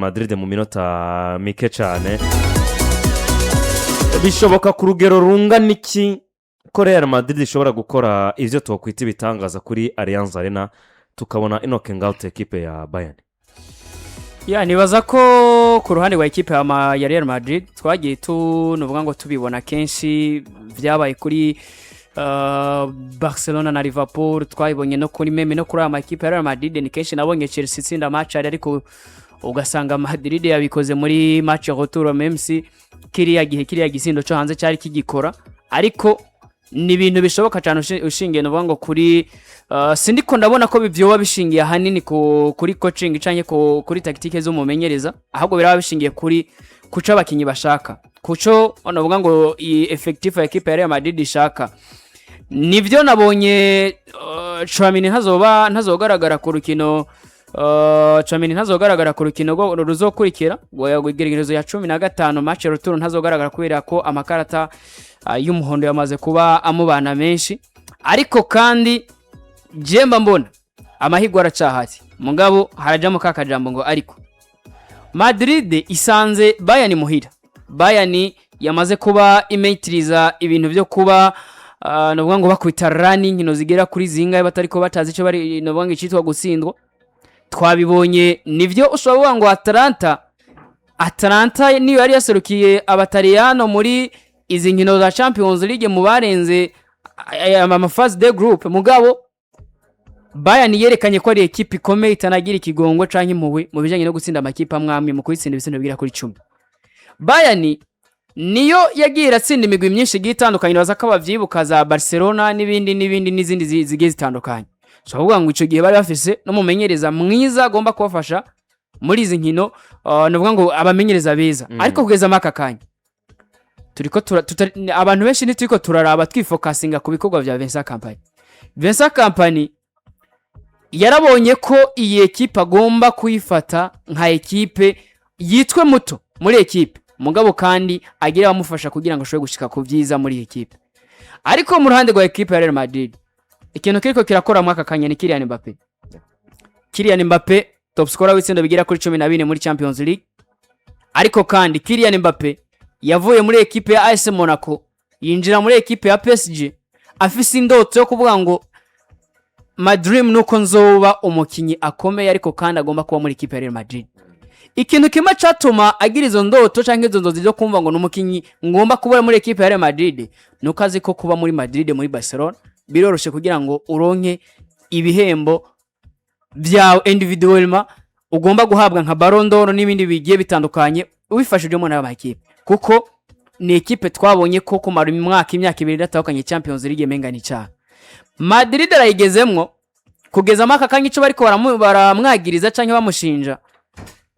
Madrid mu minota mike cyane bishoboka ku rugero rungana iki ko Real Madrid ishobora gukora ivyo twakwita ibitangaza kuri Allianz Arena tukabona knocking out equipe ya Bayern. Nibaza ko ku ruhande rwa equipe ya Real Madrid twagiye tuvuga ngo tubibona kenshi vyabaye kuri Barcelona na Liverpool, twabibonye no kuri meme no kuri ama equipe ya Real Madrid. Ni kenshi nabonye Chelsea itsinda match ariko ugasanga Madrid yabikoze muri match retour, même si kiriya gisindo cyo hanze cyari kigikora, ariko ni ibintu bishoboka cyane ushingiye no ngo kuri sindiko ndabona ko bivyoba bishingiye hanini kuri coaching cyanye kuri tactique zo mumenyereza, ahubwo biraba bishingiye kuri kuca abakinyi bashaka, kuco onavuga ngo effective equipe ya Real Madrid ishaka. Nivyo nabonye Tchouaméni ntazogaragara ku rukino Tchouaméni ntazogaragara ku rukino ruzokurikira gwegeregerezo ya 15 match retour, ntazogaragara kubera ko amakarata y'umuhondo yamaze kuba amubana menshi, ariko kandi jemba mbona amahigwa aracahati mugabo harajamo kakajambo ngo ariko Madrid isanze Bayern muhira. Bayern yamaze kuba imetriza ibintu byo kuba novuga ngo bakwita running ino zigera kuri zingaye batariko batazi cyo bari novuga ngo icitwa gutsindwa. Twabibonye nivyo ushobora ngo Atalanta niyo yari yaserukiye abataliyano muri izi nkino za Champions League mu barenze ama phase de group, mugabo Bayern yerekanye ko ari equipe ikomeye itanagira ikigongo canke impuhwe mu bijanye no gutsinda amakipe amwamwe mu kwitsinda ibisindo bigira kuri 10. Bayern niyo yagira atsinda imigwi myinshi gitandukanye, baza ko bavyibuka za Barcelona n'izindi zigiye zitandukanye. So avuga ngo ico gihe bari bafise no mumenyereza mwiza agomba kubafasha muri izi nkino, novuga ngo abamenyereza beza. Ariko kugeza maka kanya turiko abantu benshi nitiko turaraba twifocusinga ku bikorwa vya Vincent Kompany yarabonye ko iyi equipe agomba kuyifata nka equipe yitwe muto muri equipe, mugabo kandi agira bamufasha kugira ngo ashobore gushika ku vyiza muri equipe. Ariko mu ruhande rwa equipe ya Real Madrid ikintu kiriko kirakora mwaka kanya ni Kylian Mbappé top scorer w'itsindo bigira kuri 12 muri Champions League. Ariko kandi Kylian Mbappé yavuye muri equipe ya AS Monaco yinjira muri equipe ya PSG afise indoto yo kuvuga ngo my dream nuko nzoba umukinyi akomeye, ariko kandi agomba kuba muri equipe ya Real Madrid. Ikintu kima catuma agira izo ndoto canke izo nzozi zo kumva ngo numukinyi ngomba kuba muri equipe ya Real Madrid nuko azi ko kuba muri Madrid muri Barcelona biroroshe kugira ngo uronke ibihembo vya individuellement ugomba guhabwa nka Ballon d'Or n'ibindi bigiye bitandukanye ubifashijemo n'aba equipe, kuko ni equipe twabonye ko kumara imyaka 2 datahukanye Champions League mengani cyane. Madrid arayigezemwo kugeza maka kanya ico bariko baramwagiriza canke bamushinja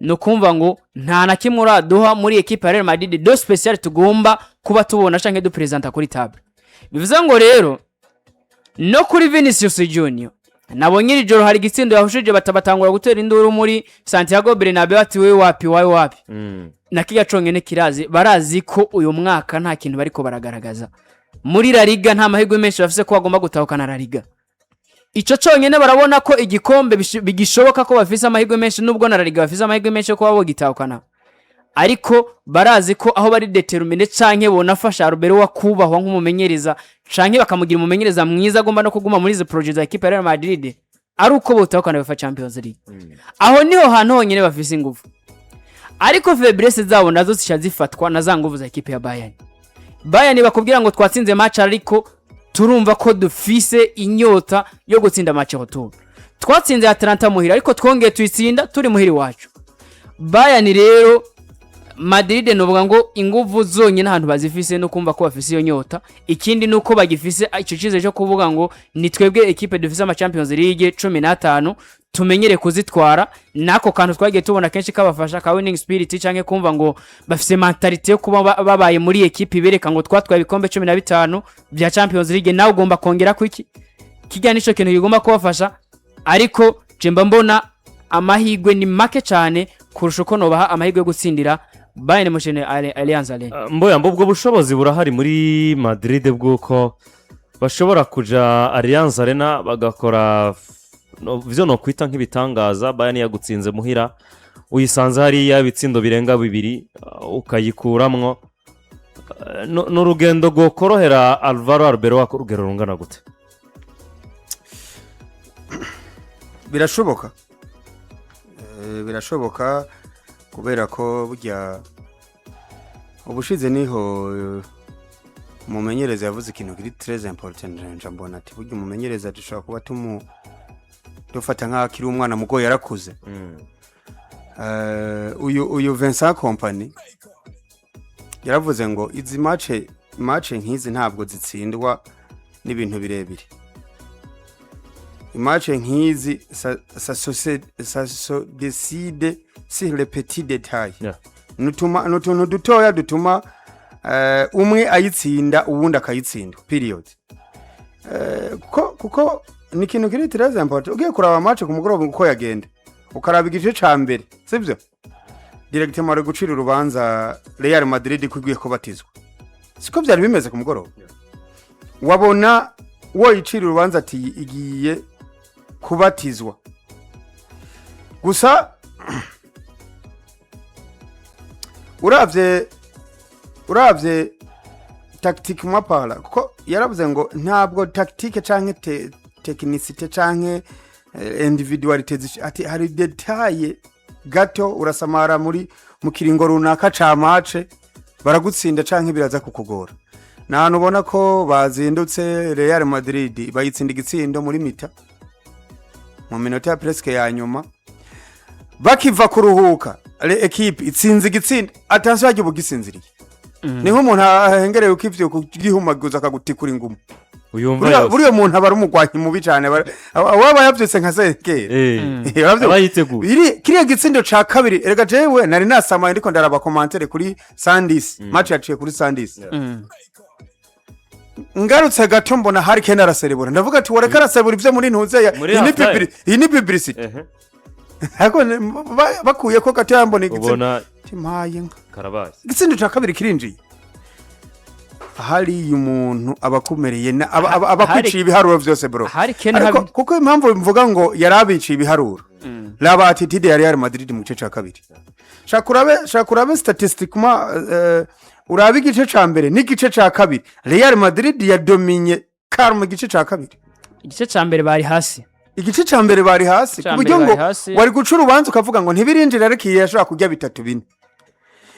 no kumva ngo nta na kimwe uraduha muri equipe ya Real Madrid do special tugomba kuba tubona canke du presenter kuri table. Bivuze ngo rero no kuri Vinicius Junior nabonye ijoro hari gitsindo yahushije batabatangura gutera induru muri Santiago Bernabeu ati we wapi nakiga congene kirazi barazi ko uyu mwaka nta kintu bariko baragaragaza muri La Liga, nta mahirwe menshi bafise ko bagomba gutahukana La Liga. Ico congene barabona ko igikombe bigishoboka ko bafise amahirwe menshi, nubwo na La Liga bafise amahirwe menshi ko babo gitahukana, ariko barazi ko aho bari determine canke bonafasha Robert wa kubahwa nk'umumenyereza canke bakamugira umumenyereza mwiza agomba no kuguma muri izo project za equipe ya Real Madrid ari uko botahukana bafa Champions League. Aho niho hantu honyene bafise ingufu, ariko faiblesse zabo nazo zishazifatwa na za nguvu za equipe ya Bayern bakubwira ngo twatsinze match ariko turumva ko dufise inyota yo gutsinda match retour. Twatsinze Atalanta muhira ariko twongeye tuyitsinda turi muhiri wacu. Bayern rero Madrid novuga ngo inguvu zonye n'ahantu bazifise no kumva ko bafise iyo nyota. Ikindi nuko bagifise ico cize cyo kuvuga ngo ni twebwe equipe dufise ama Champions League 15 tumenyere kuzitwara, nako kantu twagiye tubona kenshi kabafasha ka winning spirit canke kumva ngo bafise mentality yo kuba babaye muri equipe ibereka ngo twatwaye ibikombe 15 bya Champions League, nawe ugomba kongera kwiki kijya nico kintu kigomba kubafasha. Ariko jemba mbona amahigwe ni make cyane kurusha uko nobaha amahigwe yo gutsindira Bayern Munich Allianz Arena. Mboya mbubwo bushobozi burahari muri Madrid bwuko bashobora kuja Allianz Arena bagakora vyo no kwita nk'ibitangaza. Bayern yagutsinze muhira uyisanze hariya ibitsindo birenga bibiri ukayikuramwo n'urugendo rwokorohera Alvaro Arbeloa ku rugero rungana gute? birashoboka kubera ko burya ubushize niho umumenyereza yavuze ikintu kiri très important njambona ati burya umumenyereza dushobora kuba dufata nk'akiri umwana mugo yarakuze. Uyu Vincent Kompany yaravuze ngo izi match nk'izi ntabwo zitsindwa n'ibintu birebire. Match nk'izi ça se décide sur les petits détails. N'utuntu dutoya dutuma umwe ayitsinda uwundi akayitsinda period. Kuko ni ikintu kiri très important. Ugiye kuraba match ku mugoroba uko yagenda ukaraba igice ca mbere sibyo directement ari gucira urubanza Real Madrid kugiye kubatizwa, siko byari bimeze ku mugoroba. Wabona wo yicira urubanza ati igiye kubatizwa gusa. uravye tactique mapala kuko yaravuze ngo ntabwo tactique canke technicité canke individualité ati hari detail gato urasamara mu kiringo runaka ca match baragutsinda canke biraza kukugora. Nanu ubona ko bazindutse Real Madrid bayitsinda igitsindo muri mita mu minota presque ya nyuma bakiva kuruhuka equipe itsinze igitsinda atanso yaje bugisinziriye. Ni nk'umuntu ahengereye ukivyo kugihumaguza akagutikura ingumu. Buriya muntu aba ari umugwanyi mubi cyane waba yavyutse nka sekere abayiteguye kiriya gitsindo ca kabiri. Erega jewe nari nasamaye ndiko ndaraba commentaire kuri Sandis match yaciye kuri Sandis. Ngarutse gato mbona hari Ken araserebura ndavuga ati wareka araserebura ivyo muri ntuze iyi ni publicity. Hako bakuye ko gato yambona igitsinda timaye Karabaye igitsindo ca kabiri kirinjiye. Hari umuntu abakumereye abakwiciye ibiharuro byose bro. Kuko impamvu mvuga ngo yarabiciye ibiharuro laba attitude ya Real Madrid mu gice ca kabiri. Shakurabe statistiquement urabe igice ca mbere n'igice ca kabiri Real Madrid yadominye karma igice ca kabiri. Igice ca mbere bari hasi. Igice ca mbere bari hasi kuburyo ngo wari guca urubanza ukavuga ngo ntibirinjira ariko yashaka kujya 3-4.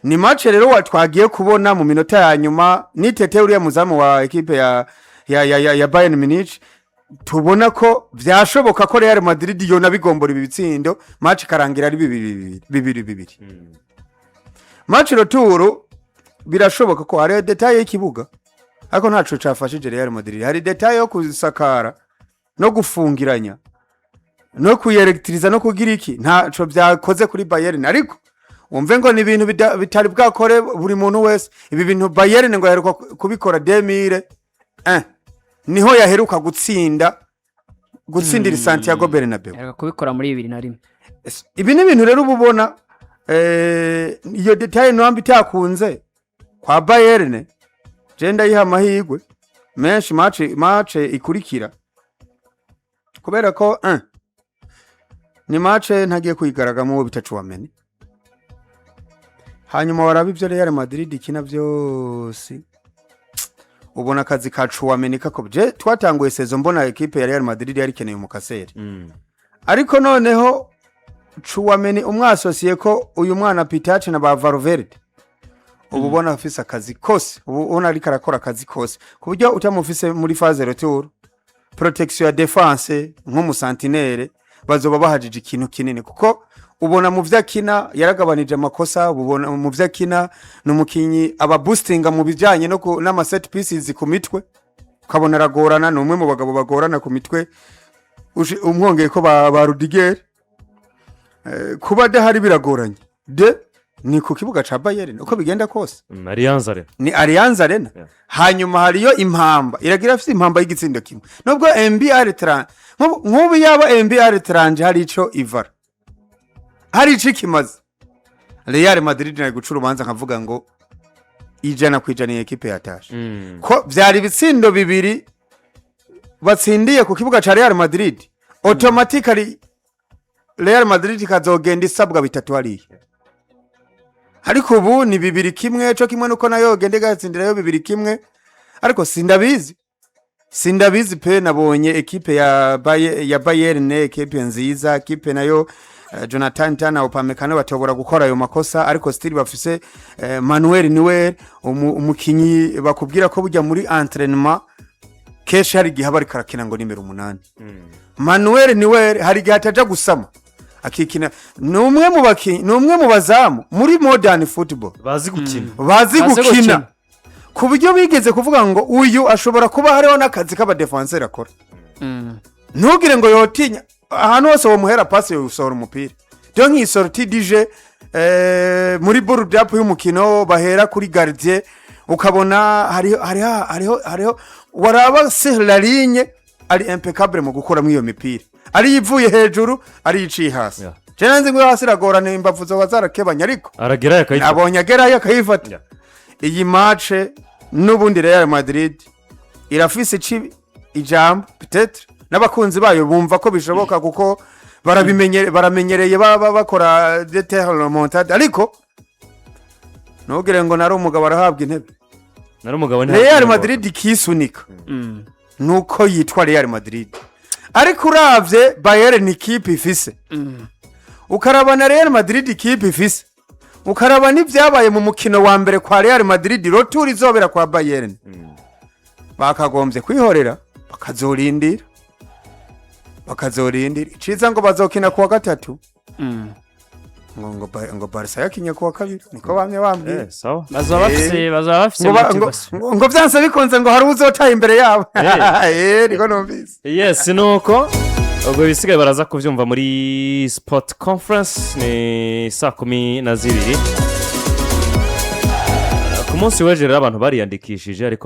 Ni match rero twagiye kubona mu minota ya nyuma ni Tete uriya muzamu wa equipe ya Bayern Munich. Tubona ko byashoboka ko Real Madrid yo nabigombora ibitsindo match karangira ari 2-2. Match retour birashoboka ko hari detail y'ikibuga ariko ntaco cafashije Real Madrid. Hari detail yo kuzisakara no gufungiranya no kuyerektriza no kugira iki ntaco byakoze kuri Bayern. Ariko umve ngo ni ibintu bitari bwakore buri muntu wese. Ibi bintu Bayern ngo yaheruka kubikora 2000 niho yaheruka gutsindira Santiago Bernabeu. Yaheruka kubikora muri 2001. Ibi ni ibintu rero ububona iyo detail no ambi takunze kwa Bayern genda yiha amahigwe menshi match ikurikira kubera ko ni match ntagiye kuyigaragamo wo bitacu wamenye. Hanyuma warabi byo Real Madrid ikina byose ubona akazi kacu wameneka ko je twatanguye season mbona equipe ya Real Madrid yari keneye umukaseri. Ariko noneho Chouameni umwasosiye ko uyu mwana Pitache na ba Valverde ubona afise akazi kose ubona ari karakora akazi kose kuburyo utamufise muri phase retour protection ya defense nk'umusantinere bazoba bahajije ikintu kinini kuko ubona mu vyakina yaragabanije amakosa. Ubona mu vyakina n'umukinyi aba boostinga mu bijanye no n'ama set pieces ku mitwe ukabona ragorana n'umwe mu bagabo bagorana ku mitwe umwongeye ko ba Rudiger kuba dahari biragoranye ni ku kibuga ca Bayern uko bigenda kose ni Allianz Arena. Hanyuma hariyo impamba iragira afite impamba y'igitsindo kimwe nubwo MBR 30 nk'ubu yaba MBR 30 hari ico ivara hari ico kimaze. Real Madrid nayo gucura ubanza nkavuga ngo ijana kwijana equipe yatashe ko byari ibitsindo bibiri batsindiye ku kibuga ca Real Madrid automatically Real Madrid ikazogenda isabwa 3 hariya ariko ubu ni 2-1 cyo kimwe nuko nayo gende gatsindirayo 2-1 ariko sindabizi pe nabonye ekipe ya Bayern ekipe nziza ekipe nayo Jonathan Tana Upamecano batobora gukora ayo makosa ariko still bafise Manuel Neuer umukinyi bakubwira ko bujya muri entraînement kesha hari gihe bari karakina ngo nimero 8 Manuel Neuer hari gihe ataja gusama akikina numwe mu bazamu muri modern football bazi gukina ku buryo bigeze kuvuga ngo uyu ashobora kuba hariho n'akazi k'aba defenseur akora ntugire ngo yotinya ahantu hose wo muhera passe yo usohora umupira ryo nk'isorti dije muri build up y'umukino bahera kuri gardien ukabona hariho waraba sur la ligne ari impeccable mu gukora mu iyo mipira ari yivuye hejuru ari yiciye hasi cenanze ngo hasi ragorana imbavu zo bazarakebanya ariko aragerayo akayifata abonye agerayo akayifata iyi match n'ubundi Real Madrid irafise ijambo peut-être n'abakunzi bayo bumva ko bishoboka kuko baramenyereye bakora determinante ariko ntugire ngo nari umugabo arahabwa intebe Real Madrid kisunika nuko yitwa Real Madrid ariko uravye Bayern ni kipe ifise ukarabana Real Madrid ikipe ifise ukaraba n'ivyabaye mu mukino wa mbere kwa Real Madrid rotour izobera kwa Bayern bakagombye kwihorera bakazorindira ciza ngo bazokina kuwa gatatu ngo Barca yakinye kuwa kabiri niko bamye bambwiye sawa bazaba bafise ngo vyanse bikonze ngo hari uzotaye imbere yabo niko numvise yes nuko ubwo bisigaye baraza kuvyumva muri sport conference ni 12:00 ku munsi w'ejo rero abantu bariyandikishije ariko